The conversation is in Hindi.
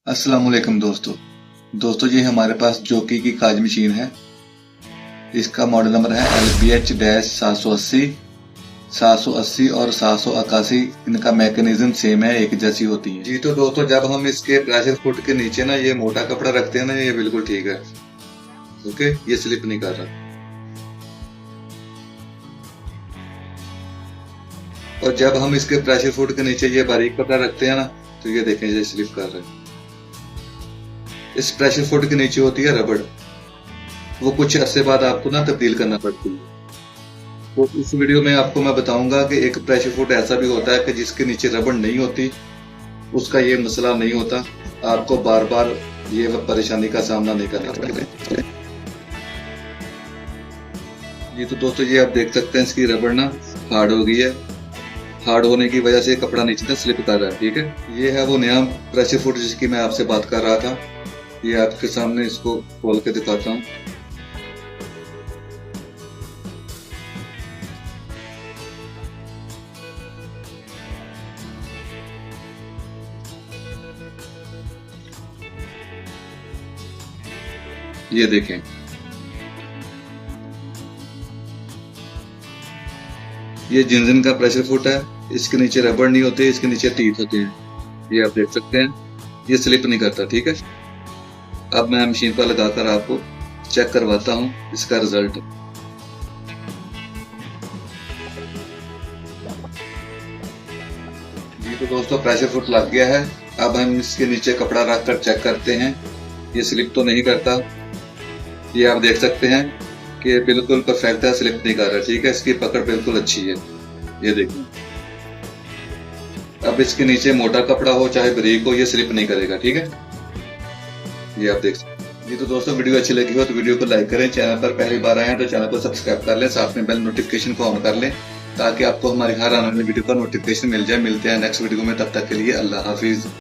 अस्सलाम वालेकुम दोस्तों जी हमारे पास जॉकी की काज मशीन है। इसका मॉडल नंबर है LBH-780 780 और 781। इनका मैकेनिज्म सेम है, एक जैसी होती है जी। तो दोस्तों जब हम इसके प्रेशर फुट के नीचे ना ये मोटा कपड़ा रखते हैं ना, ये बिल्कुल ठीक है। ओके, ये स्लिप नहीं कर रहा। और जब हम इसके प्रेशर फुट के नीचे ये बारीक कपड़ा रखते हैं ना, तो ये देखें ये स्लिप कर रहा है। इस प्रेशर फुट के नीचे होती है रबड़, वो कुछ अरसे बाद आपको ना तब्दील करना पड़ती है। तो इस वीडियो में आपको मैं बताऊंगा कि एक प्रेशर फुट ऐसा भी होता है कि जिसके नीचे रबड़ नहीं होती, उसका ये मसला नहीं होता। आपको बार बार ये परेशानी का सामना नहीं करना पड़ेगा जी। तो दोस्तों ये आप देख सकते हैं इसकी रबड़ ना हार्ड हो गई है। हार्ड होने की वजह से कपड़ा नीचे से स्लिप कर रहा है। ठीक है, ये है वो नया प्रेशर फुट जिसकी मैं आपसे बात कर रहा था। ये आपके सामने इसको खोल के दिखाता हूँ। ये देखें, ये जिंजन का प्रेशर फुट है। इसके नीचे रबड़ नहीं होते, इसके नीचे टीथ होते हैं। ये आप देख सकते हैं, ये स्लिप नहीं करता। ठीक है, अब मैं मशीन पर लगाकर आपको चेक करवाता हूँ इसका रिजल्ट। जी तो दोस्तों प्रेशर फुट लग गया है। अब हम इसके नीचे कपड़ा रख कर चेक करते हैं। ये स्लिप तो नहीं करता। ये आप देख सकते हैं कि बिल्कुल परफेक्ट है, स्लिप नहीं कर रहा। ठीक है, इसकी पकड़ बिल्कुल अच्छी है। ये देखिए, अब इसके नीचे मोटा कपड़ा हो चाहे बारीक हो, ये स्लिप नहीं करेगा। ठीक है, ये आप देख सकते हैं जी। तो दोस्तों वीडियो अच्छी लगी हो तो वीडियो को लाइक करें। चैनल पर पहली बार आए हैं तो चैनल को सब्सक्राइब कर लें, साथ में बेल नोटिफिकेशन को ऑन कर लें ताकि आपको हमारी हर आने वाली वीडियो का नोटिफिकेशन मिल जाए। मिलते हैं नेक्स्ट वीडियो में, तब तक के लिए अल्लाह हाफिज।